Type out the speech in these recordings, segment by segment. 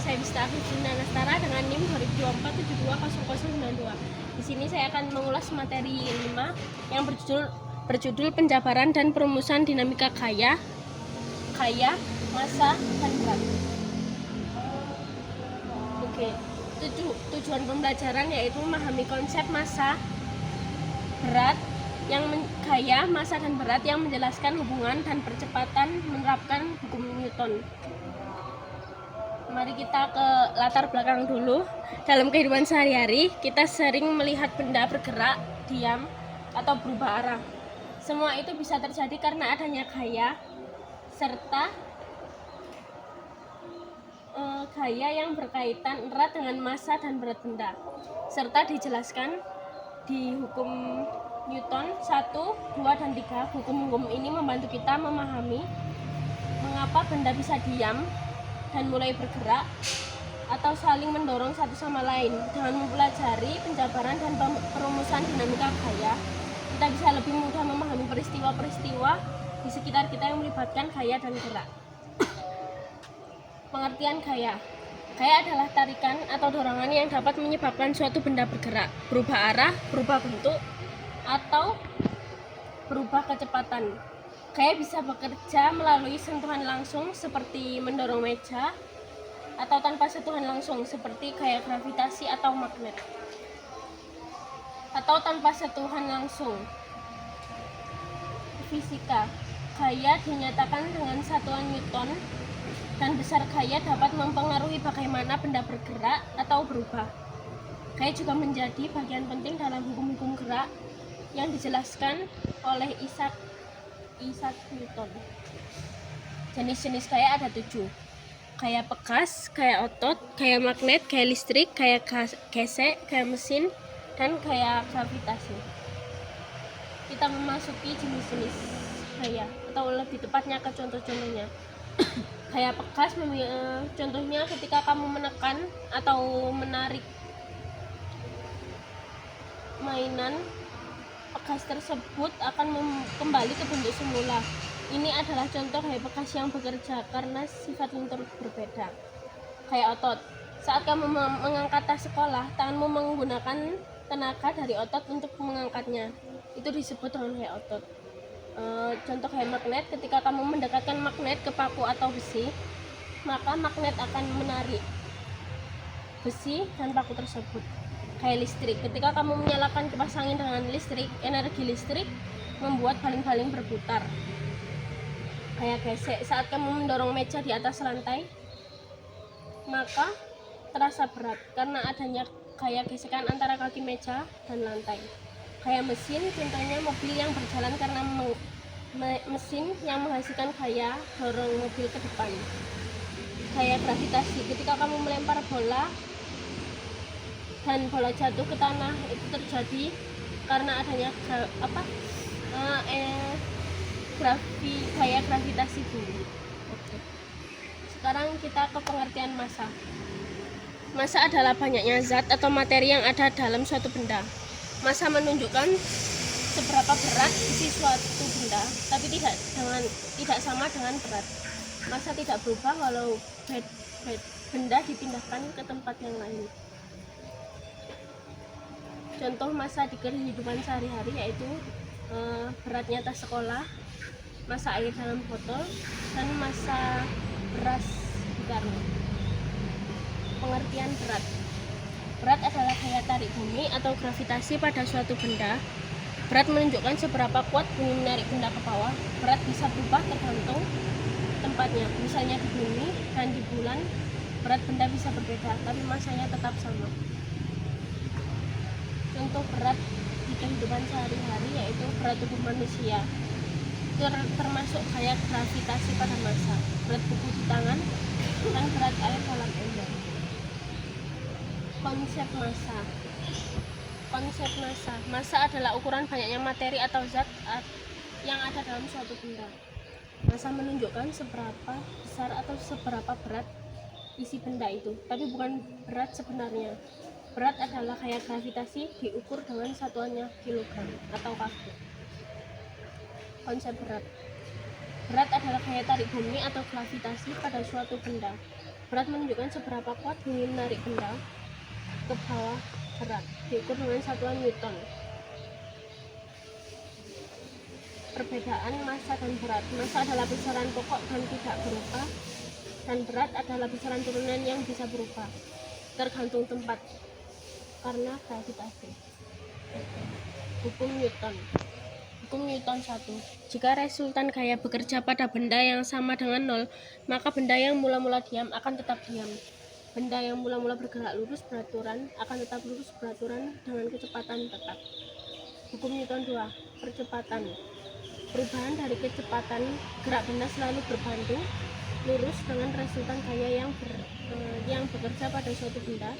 saya Bista Afifina Nastara dengan NIM 2024720092. Di sini saya akan mengulas materi 5 yang berjudul penjabaran dan perumusan dinamika kaya, massa, dan berat. Oke, tujuan pembelajaran yaitu memahami konsep massa, berat, kaya, massa, dan berat yang menjelaskan hubungan dan percepatan menerapkan hukum Newton. Mari kita ke latar belakang dulu. Dalam kehidupan sehari-hari, kita sering melihat benda bergerak, diam, atau berubah arah. Semua itu bisa terjadi karena adanya gaya, serta gaya yang berkaitan erat dengan massa dan berat benda, serta dijelaskan di hukum Newton 1, 2, dan 3. Hukum-hukum ini membantu kita memahami mengapa benda bisa diam dan mulai bergerak atau saling mendorong satu sama lain. Dengan mempelajari penjabaran dan perumusan dinamika gaya, kita bisa lebih mudah memahami peristiwa-peristiwa di sekitar kita yang melibatkan gaya dan gerak. Pengertian gaya. Gaya adalah tarikan atau dorongan yang dapat menyebabkan suatu benda bergerak, berubah arah, berubah bentuk, atau berubah kecepatan. Gaya bisa bekerja melalui sentuhan langsung seperti mendorong meja, atau tanpa sentuhan langsung seperti gaya gravitasi atau magnet. Atau tanpa sentuhan langsung. Fisika. Gaya dinyatakan dengan satuan Newton, dan besar gaya dapat mempengaruhi bagaimana benda bergerak atau berubah. Gaya juga menjadi bagian penting dalam hukum-hukum gerak yang dijelaskan oleh Isaac Newton. Jenis-jenis gaya ada 7. Gaya bekas, gaya otot, gaya magnet, gaya listrik, gaya gesek, gaya mesin, dan gaya gravitasi. Kita memasuki jenis-jenis gaya, atau lebih tepatnya ke contoh-contohnya. Gaya bekas, contohnya ketika kamu menekan atau menarik mainan, bekas tersebut akan kembali ke bentuk semula. Ini adalah contoh gaya bekas yang bekerja karena sifat lentur berbeda. Gaya otot. Saat kamu mengangkat tas sekolah, tanganmu menggunakan tenaga dari otot untuk mengangkatnya. Itu disebut dengan gaya otot. Contoh gaya magnet, ketika kamu mendekatkan magnet ke paku atau besi, maka magnet akan menarik besi dan paku tersebut. Gaya listrik. Ketika kamu menyalakan kipas angin dengan listrik, energi listrik membuat baling-baling berputar. Gaya gesek. Saat kamu mendorong meja di atas lantai, maka terasa berat karena adanya gaya gesekan antara kaki meja dan lantai. Gaya mesin, contohnya mobil yang berjalan karena mesin yang menghasilkan gaya dorong mobil ke depan. Gaya gravitasi. Ketika kamu melempar bola dan bola jatuh ke tanah, itu terjadi karena adanya gaya gravitasi bumi. Oke. Sekarang kita ke pengertian massa. Massa adalah banyaknya zat atau materi yang ada dalam suatu benda. Massa menunjukkan seberapa berat isi suatu benda, tapi tidak sama dengan berat. Massa tidak berubah walau benda dipindahkan ke tempat yang lain. Contoh massa di kehidupan sehari-hari yaitu beratnya tas sekolah, massa air dalam botol, dan massa beras di karung. Pengertian berat. Berat adalah gaya tarik bumi atau gravitasi pada suatu benda. Berat menunjukkan seberapa kuat bumi menarik benda ke bawah. Berat bisa berubah tergantung tempatnya. Misalnya di bumi dan di bulan, berat benda bisa berbeda, tapi massanya tetap sama. Contoh berat di kehidupan sehari-hari yaitu berat tubuh manusia. Itu termasuk gaya gravitasi pada massa. Berat buku di tangan dan berat air dalam ember. Konsep massa. Massa adalah ukuran banyaknya materi atau zat yang ada dalam suatu benda. Massa menunjukkan seberapa besar atau seberapa berat isi benda itu, tapi bukan berat sebenarnya. Berat adalah gaya gravitasi diukur dengan satuannya kilogram atau kg. Konsep berat. Berat adalah gaya tarik bumi atau gravitasi pada suatu benda. Berat menunjukkan seberapa kuat bunyi menarik benda ke bawah berat, diukur dengan satuan Newton. Perbedaan massa dan berat. Massa adalah besaran pokok dan tidak berubah, dan berat adalah besaran turunan yang bisa berubah tergantung tempat karena gravitasi. Hukum Newton. Hukum Newton 1. Jika resultan gaya bekerja pada benda yang sama dengan 0, maka benda yang mula-mula diam akan tetap diam. Benda yang mula-mula bergerak lurus beraturan akan tetap lurus beraturan dengan kecepatan tetap. Hukum Newton 2. Percepatan. Perubahan dari kecepatan gerak benda selalu berbanding lurus dengan resultan gaya yang bekerja pada suatu benda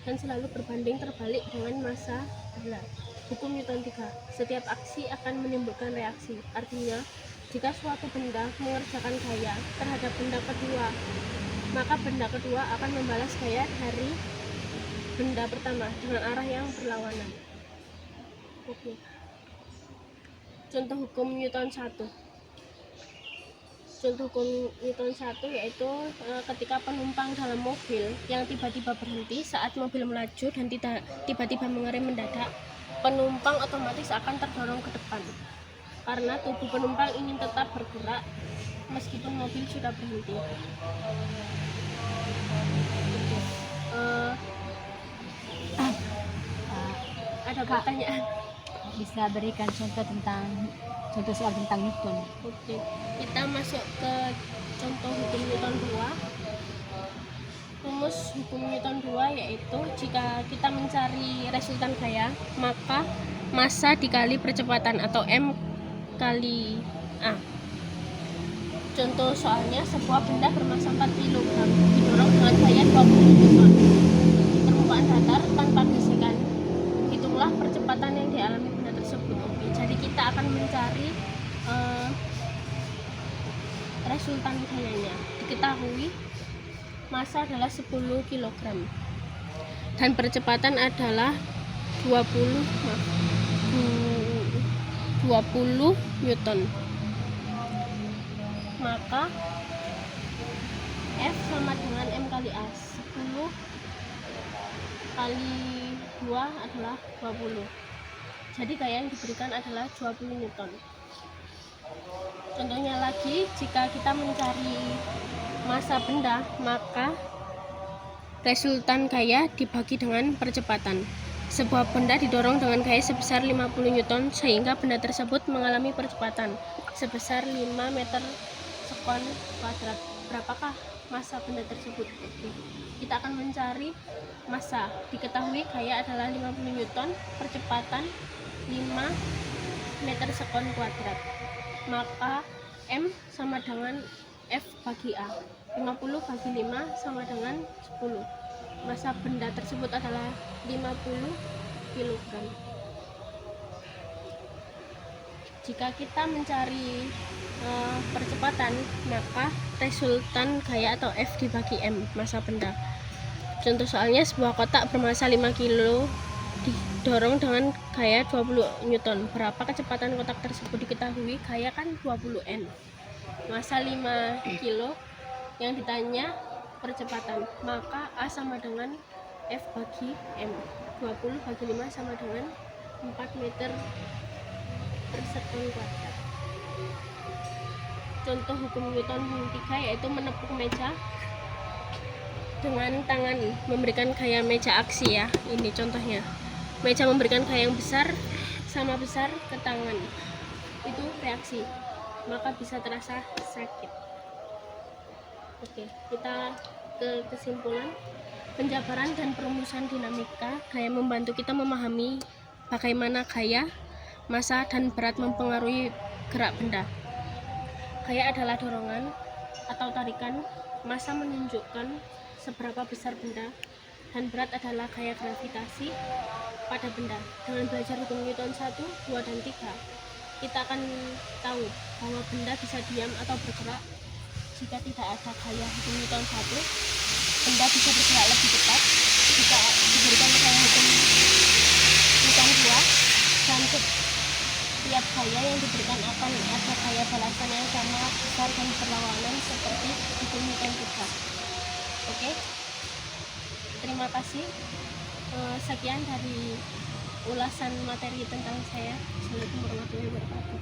dan selalu berbanding terbalik dengan massa benda. Hukum Newton 3. Setiap aksi akan menimbulkan reaksi. Artinya, jika suatu benda mengerjakan gaya terhadap benda kedua, maka benda kedua akan membalas gaya dari benda pertama dengan arah yang berlawanan. Oke. Contoh hukum Newton 1. Contoh hukum Newton 1 yaitu ketika penumpang dalam mobil yang tiba-tiba berhenti saat mobil melaju dan tiba-tiba mengerem mendadak, penumpang otomatis akan terdorong ke depan karena tubuh penumpang ingin tetap bergerak meskipun mobil sudah berhenti. Ada pertanyaan? Bisa berikan contoh soal tentang Newton. Oke, kita masuk ke contoh hukum Newton 2. Rumus hukum Newton 2 yaitu jika kita mencari resultan gaya, maka massa dikali percepatan atau M kali A. Contoh soalnya, sebuah benda bermassa 4 kg didorong dengan gaya 20 Newton di permukaan datar tanpa gesekan. Hitunglah percepatan yang dialami benda tersebut. Oke, jadi kita akan mencari resultan gayanya. Diketahui massa adalah 10 kg dan percepatan adalah 20 Newton. Maka F sama dengan M kali A. 10 kali 2 adalah 20. Jadi gaya yang diberikan adalah 20 Newton. Contohnya lagi, jika kita mencari massa benda, maka resultan gaya dibagi dengan percepatan. Sebuah benda didorong dengan gaya sebesar 50 Newton sehingga benda tersebut mengalami percepatan sebesar 5 meter sekon kuadrat. Berapakah massa benda tersebut? Oke. Kita akan mencari massa. Diketahui gaya adalah 50 Newton, percepatan 5 meter sekon kuadrat. Maka M sama dengan F bagi A. 50 bagi 5 sama dengan 10. Massa benda tersebut adalah 50 kg. Jika kita mencari percepatan, maka resultan gaya atau F dibagi M, massa benda. Contoh soalnya, sebuah kotak bermassa 5 kg didorong dengan gaya 20 Newton. Berapa kecepatan kotak tersebut? Diketahui gaya kan 20 N. Massa 5 kg, yang ditanya percepatan, maka A sama dengan F bagi M. 20 bagi 5 sama dengan 4 meter per sekon kuadrat. Contoh hukum Newton yang 3 yaitu menepuk meja dengan tangan, memberikan gaya meja aksi ya. Ini contohnya. Meja memberikan gaya yang besar sama besar ke tangan. Itu reaksi. Maka bisa terasa sakit. Oke, kita ke kesimpulan. Penjabaran dan perumusan dinamika gaya membantu kita memahami bagaimana gaya, massa, dan berat mempengaruhi gerak benda. Gaya adalah dorongan atau tarikan, massa menunjukkan seberapa besar benda, dan berat adalah gaya gravitasi pada benda. Dengan belajar hukum Newton 1, 2, dan 3, kita akan tahu bahwa benda bisa diam atau bergerak. Jika tidak ada gaya hukum Newton 1, benda bisa bergerak lebih cepat. Jika diberikan gaya hukum Newton 2, dan setiap gaya yang diberikan akan ada gaya balasan yang sama besar dan berlawanan seperti hukum Newton 3. Oke, terima kasih. Sekian dari ulasan materi tentang saya. Assalamualaikum warahmatullahi wabarakatuh.